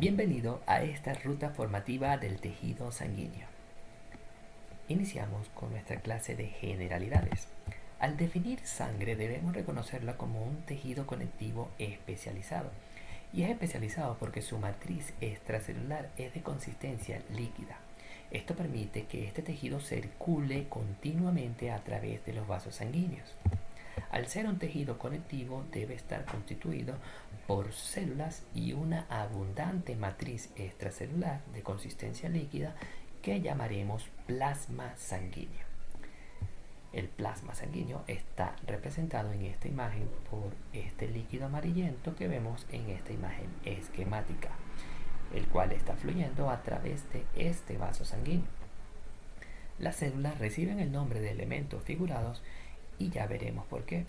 Bienvenido a esta ruta formativa del tejido sanguíneo. Iniciamos con nuestra clase de generalidades. Al definir sangre debemos reconocerla como un tejido conectivo especializado. Y es especializado porque su matriz extracelular es de consistencia líquida. Esto permite que este tejido circule continuamente a través de los vasos sanguíneos. Al ser un tejido conectivo debe estar constituido por células y una abundante matriz extracelular de consistencia líquida que llamaremos plasma sanguíneo. El plasma sanguíneo está representado en esta imagen por este líquido amarillento que vemos en esta imagen esquemática, el cual está fluyendo a través de este vaso sanguíneo. Las células reciben el nombre de elementos figurados y ya veremos por qué.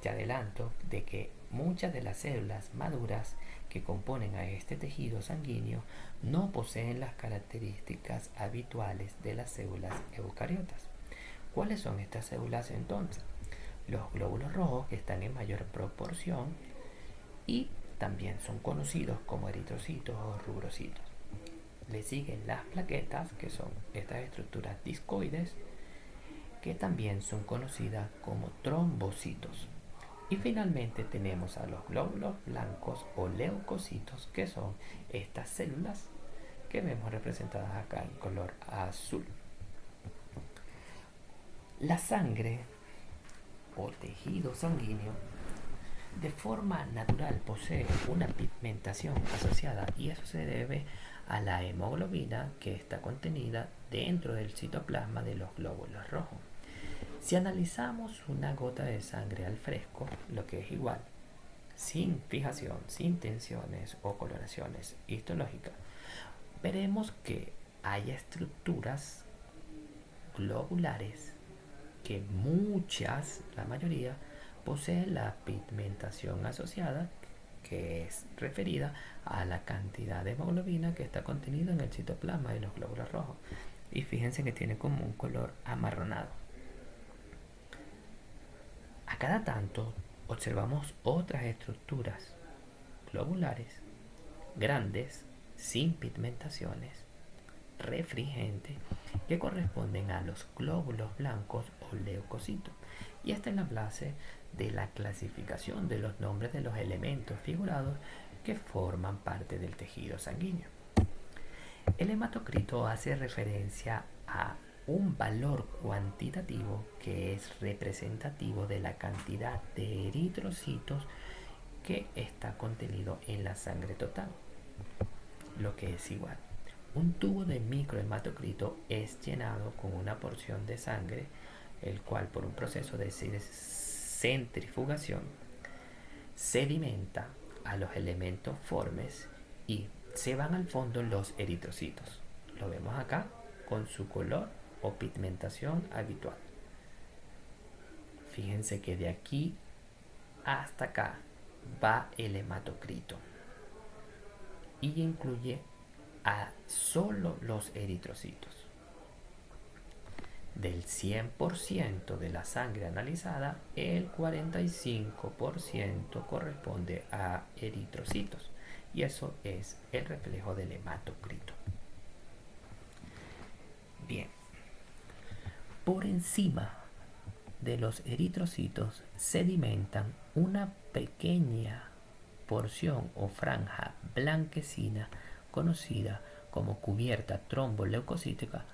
Te adelanto de que muchas de las células maduras que componen a este tejido sanguíneo no poseen las características habituales de las células eucariotas. ¿Cuáles son estas células entonces? Los glóbulos rojos, que están en mayor proporción y también son conocidos como eritrocitos o rubrocitos. Le siguen las plaquetas, que son estas estructuras discoides, que también son conocidas como trombocitos. Y finalmente tenemos a los glóbulos blancos o leucocitos, que son estas células que vemos representadas acá en color azul. La sangre o tejido sanguíneo de forma natural posee una pigmentación asociada, y eso se debe a la hemoglobina que está contenida dentro del citoplasma de los glóbulos rojos. Si analizamos una gota de sangre al fresco, lo que es igual, sin fijación, sin tensiones o coloraciones histológicas, veremos que hay estructuras globulares que la mayoría, poseen la pigmentación asociada, que es referida a la cantidad de hemoglobina que está contenida en el citoplasma de los glóbulos rojos. Y fíjense que tiene como un color amarronado. A cada tanto observamos otras estructuras globulares grandes, sin pigmentaciones, refringentes, que corresponden a los glóbulos blancos o leucocitos. Y esta es la base de la clasificación de los nombres de los elementos figurados que forman parte del tejido sanguíneo. El hematocrito hace referencia a un valor cuantitativo que es representativo de la cantidad de eritrocitos que está contenido en la sangre total, lo que es igual. Un tubo de microhematocrito es llenado con una porción de sangre, el cual por un proceso de centrifugación sedimenta a los elementos formes y se van al fondo los eritrocitos. Lo vemos acá con su color o pigmentación habitual. Fíjense que de aquí hasta acá va el hematocrito y incluye a solo los eritrocitos. Del 100% de la sangre analizada, el 45% corresponde a eritrocitos, y eso es el reflejo del hematocrito. Bien, por encima de los eritrocitos sedimentan una pequeña porción o franja blanquecina conocida como cubierta tromboleucocítica,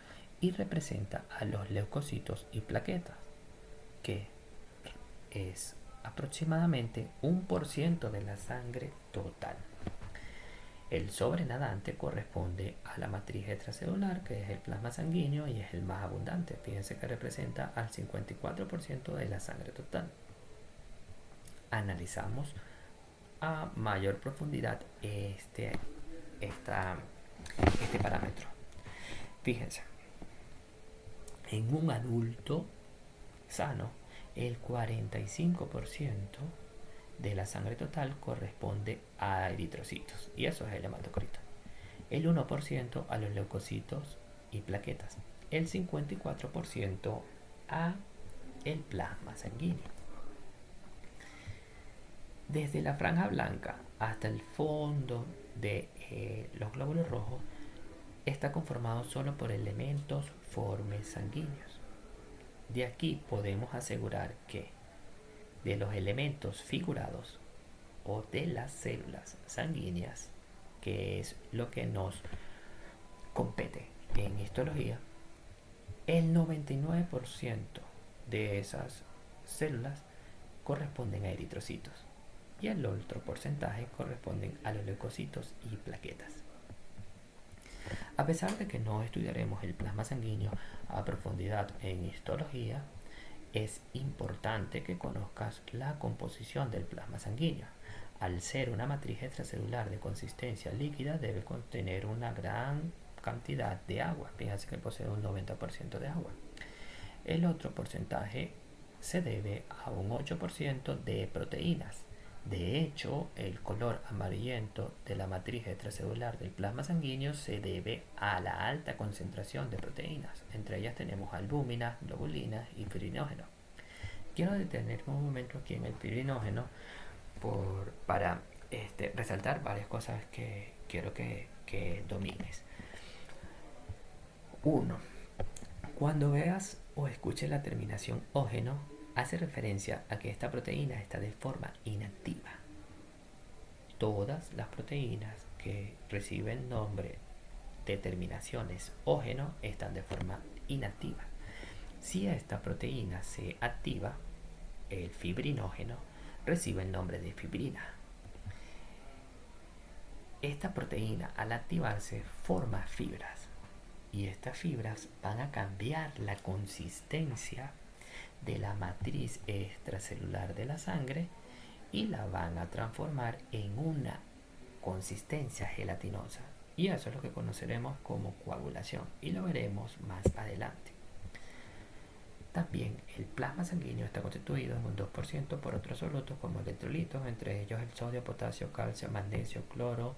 y representa a los leucocitos y plaquetas, que es aproximadamente 1% de la sangre total. El sobrenadante corresponde a la matriz extracelular, que es el plasma sanguíneo y es el más abundante. Fíjense que representa al 54% de la sangre total. Analizamos a mayor profundidad este parámetro. Fíjense, en un adulto sano, el 45% de la sangre total corresponde a eritrocitos, y eso es el hematocrito. El 1% a los leucocitos y plaquetas. El 54% a el plasma sanguíneo. Desde la franja blanca hasta el fondo del los glóbulos rojos está conformado solo por elementos formes sanguíneos. De aquí podemos asegurar que de los elementos figurados o de las células sanguíneas, que es lo que nos compete en histología, el 99% de esas células corresponden a eritrocitos y el otro porcentaje corresponden a los leucocitos y plaquetas. A pesar de que no estudiaremos el plasma sanguíneo a profundidad en histología, es importante que conozcas la composición del plasma sanguíneo. Al ser una matriz extracelular de consistencia líquida, debe contener una gran cantidad de agua. Fíjense que posee un 90% de agua. El otro porcentaje se debe a un 8% de proteínas. De hecho, el color amarillento de la matriz extracelular del plasma sanguíneo se debe a la alta concentración de proteínas. Entre ellas tenemos albúminas, globulinas y fibrinógeno. Quiero detenerme un momento aquí en el fibrinógeno para resaltar varias cosas que quiero que domines. 1. Cuando veas o escuches la terminación ógeno, hace referencia a que esta proteína está de forma inactiva. Todas las proteínas que reciben nombre de terminaciones ógeno están de forma inactiva. Si esta proteína se activa, el fibrinógeno recibe el nombre de fibrina. Esta proteína, al activarse, forma fibras y estas fibras van a cambiar la consistencia de la matriz extracelular de la sangre y la van a transformar en una consistencia gelatinosa, y eso es lo que conoceremos como coagulación y lo veremos más adelante. También el plasma sanguíneo está constituido en un 2% por otros solutos como electrolitos, entre ellos el sodio, potasio, calcio, magnesio, cloro,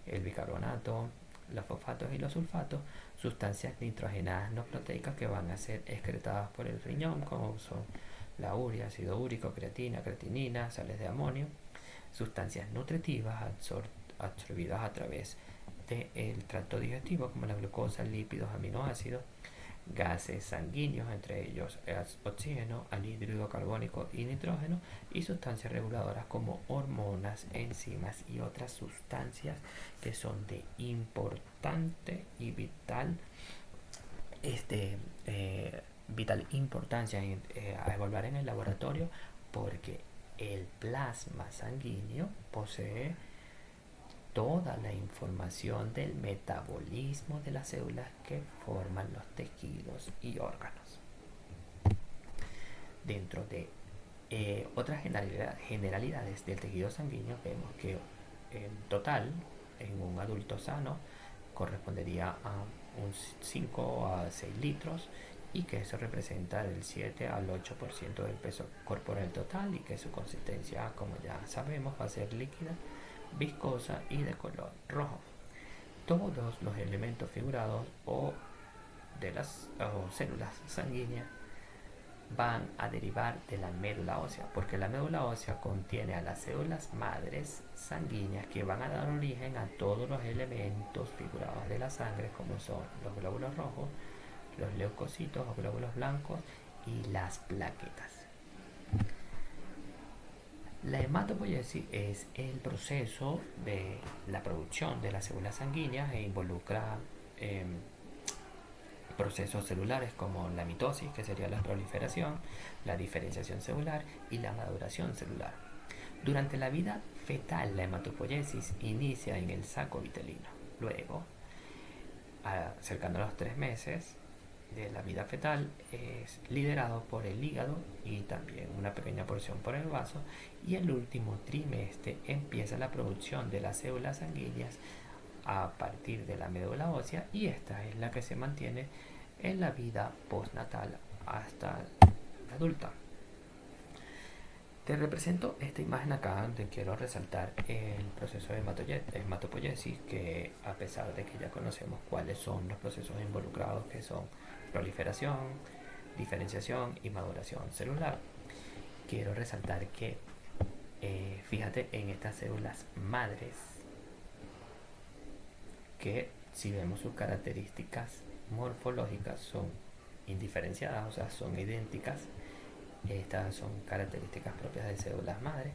el bicarbonato, los fosfatos y los sulfatos, sustancias nitrogenadas no proteicas que van a ser excretadas por el riñón, como son la urea, ácido úrico, creatina, creatinina, sales de amonio, sustancias nutritivas absorbidas a través del tracto digestivo, como la glucosa, lípidos, aminoácidos, gases sanguíneos, entre ellos oxígeno, anhídrido carbónico y nitrógeno, y sustancias reguladoras como hormonas, enzimas y otras sustancias que son de importante y vital importancia a evaluar en el laboratorio, porque el plasma sanguíneo posee toda la información del metabolismo de las células que forman los tejidos y órganos. Dentro de otras generalidades del tejido sanguíneo, vemos que en total, en un adulto sano, correspondería a un 5 a 6 litros, y que eso representa del 7 al 8% del peso corporal total, y que su consistencia, como ya sabemos, va a ser líquida, viscosa y de color rojo. Todos los elementos figurados o de las células sanguíneas van a derivar de la médula ósea, porque la médula ósea contiene a las células madres sanguíneas que van a dar origen a todos los elementos figurados de la sangre, como son los glóbulos rojos, los leucocitos o glóbulos blancos y las plaquetas. La hematopoiesis es el proceso de la producción de las células sanguíneas e involucra procesos celulares como la mitosis, que sería la proliferación, la diferenciación celular y la maduración celular. Durante la vida fetal, la hematopoiesis inicia en el saco vitelino. Luego, cercano a los 3 meses de la vida fetal, es liderado por el hígado y también una pequeña porción por el vaso, y el último trimestre empieza la producción de las células sanguíneas a partir de la médula ósea, y esta es la que se mantiene en la vida postnatal hasta la adulta. Te represento esta imagen acá, donde quiero resaltar el proceso de hematopoiesis, que a pesar de que ya conocemos cuáles son los procesos involucrados, que son proliferación, diferenciación y maduración celular, quiero resaltar que fíjate en estas células madres que si vemos sus características morfológicas son indiferenciadas, o sea, son idénticas. Estas son características propias de células madre.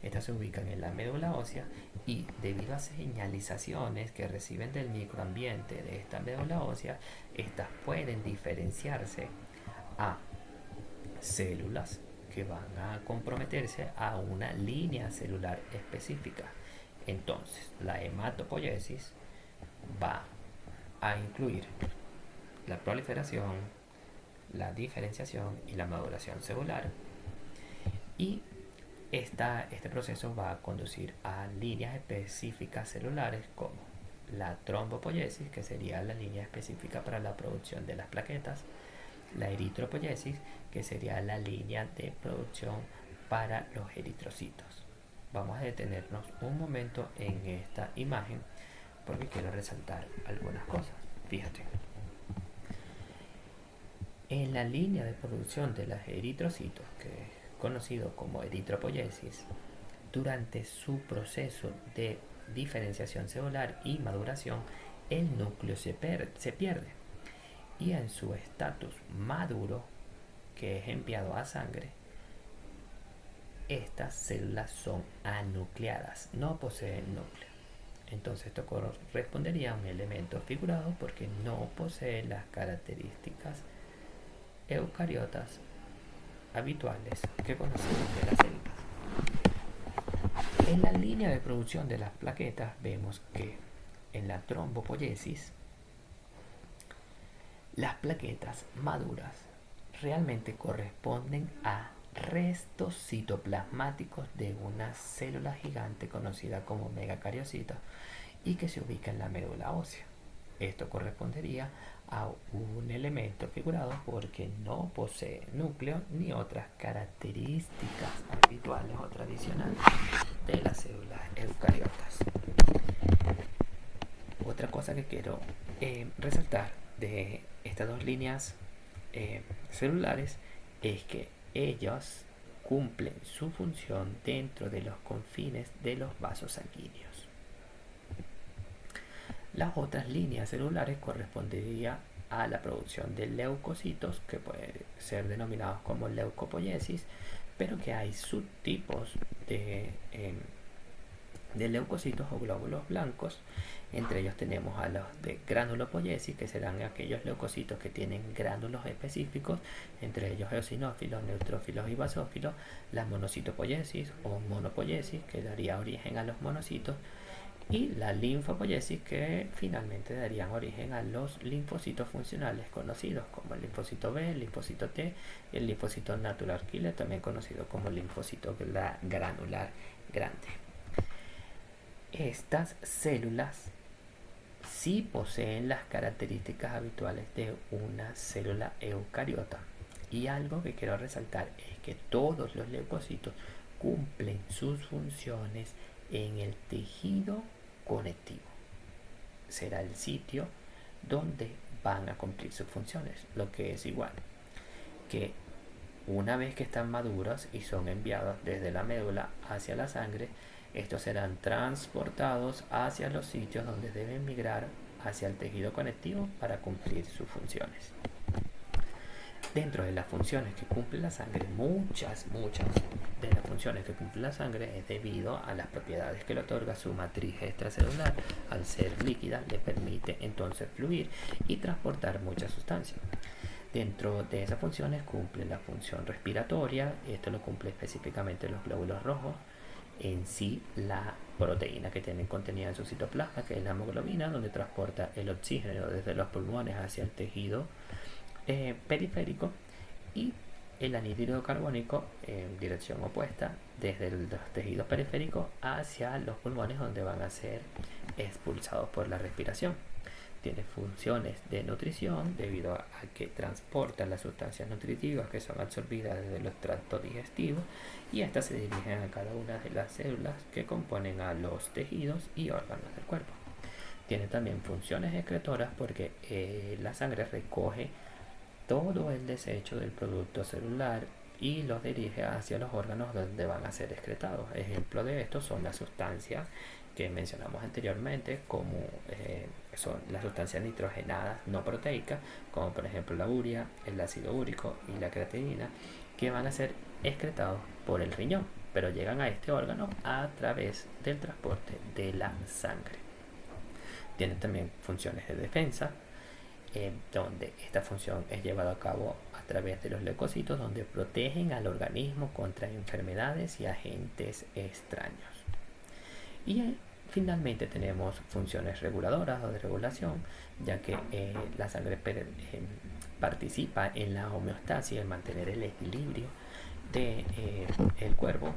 Estas se ubican en la médula ósea y debido a señalizaciones que reciben del microambiente de esta médula ósea, estas pueden diferenciarse a células que van a comprometerse a una línea celular específica. Entonces, la hematopoiesis va a incluir la proliferación, la diferenciación y la maduración celular, y este proceso va a conducir a líneas específicas celulares como la trombopoiesis, que sería la línea específica para la producción de las plaquetas, la eritropoiesis, que sería la línea de producción para los eritrocitos. Vamos a detenernos un momento en esta imagen porque quiero resaltar algunas cosas. Fíjate. En la línea de producción de los eritrocitos, que es conocido como eritropoiesis, durante su proceso de diferenciación celular y maduración, el núcleo se pierde. Y en su estatus maduro, que es enviado a sangre, estas células son anucleadas, no poseen núcleo. Entonces esto correspondería a un elemento figurado porque no posee las características eucariotas habituales que conocemos de las células. En la línea de producción de las plaquetas vemos que en la trombopoiesis las plaquetas maduras realmente corresponden a restos citoplasmáticos de una célula gigante conocida como megacariocito y que se ubica en la médula ósea. Esto correspondería a un elemento figurado porque no posee núcleo ni otras características habituales o tradicionales de las células eucariotas. Otra cosa que quiero resaltar de estas dos líneas celulares es que ellos cumplen su función dentro de los confines de los vasos sanguíneos. Las otras líneas celulares corresponderían a la producción de leucocitos, que pueden ser denominados como leucopoiesis, pero que hay subtipos de leucocitos o glóbulos blancos. Entre ellos tenemos a los de granulopoiesis, que serán aquellos leucocitos que tienen gránulos específicos, entre ellos eosinófilos, neutrófilos y basófilos. La monocitopoiesis o monopoiesis, que daría origen a los monocitos, y la linfopoiesis, que finalmente darían origen a los linfocitos funcionales conocidos como el linfocito B, el linfocito T y el linfocito natural killer, también conocido como linfocito granular grande. Estas células sí poseen las características habituales de una célula eucariota, y algo que quiero resaltar es que todos los leucocitos cumplen sus funciones en el tejido conectivo. Será el sitio donde van a cumplir sus funciones, lo que es igual que una vez que están maduros y son enviados desde la médula hacia la sangre, estos serán transportados hacia los sitios donde deben migrar hacia el tejido conectivo para cumplir sus funciones. Dentro de las funciones que cumple la sangre, muchas de las funciones que cumple la sangre es debido a las propiedades que le otorga su matriz extracelular. Al ser líquida, le permite entonces fluir y transportar mucha sustancia. Dentro de esas funciones cumple la función respiratoria, esto lo cumple específicamente los glóbulos rojos, en sí la proteína que tienen contenida en su citoplasma, que es la hemoglobina, donde transporta el oxígeno desde los pulmones hacia el tejido periférico, y el anhídrido carbónico en dirección opuesta desde los tejidos periféricos hacia los pulmones, donde van a ser expulsados por la respiración. Tiene funciones de nutrición debido a que transporta las sustancias nutritivas que son absorbidas desde los tractos digestivos, y estas se dirigen a cada una de las células que componen a los tejidos y órganos del cuerpo. Tiene también funciones excretoras porque la sangre recoge todo el desecho del producto celular y los dirige hacia los órganos donde van a ser excretados. Ejemplo de esto son las sustancias que mencionamos anteriormente, como son las sustancias nitrogenadas no proteicas, como por ejemplo la urea, el ácido úrico y la creatinina, que van a ser excretados por el riñón, pero llegan a este órgano a través del transporte de la sangre. Tienen también funciones de defensa, donde esta función es llevada a cabo a través de los leucocitos, donde protegen al organismo contra enfermedades y agentes extraños. Y finalmente tenemos funciones reguladoras o de regulación, ya que la sangre participa en la homeostasis, en mantener el equilibrio del cuerpo,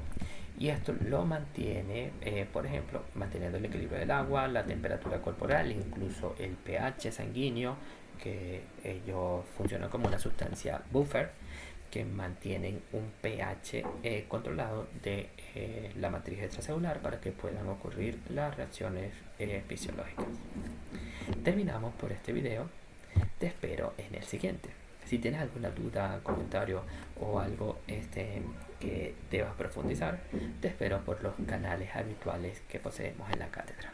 y esto lo mantiene, por ejemplo, manteniendo el equilibrio del agua, la temperatura corporal, incluso el pH sanguíneo, que ellos funcionan como una sustancia buffer que mantienen un pH controlado de la matriz extracelular para que puedan ocurrir las reacciones fisiológicas. Terminamos por este video. Te espero en el siguiente. Si tienes alguna duda, comentario o algo que debas profundizar, te espero por los canales habituales que poseemos en la cátedra.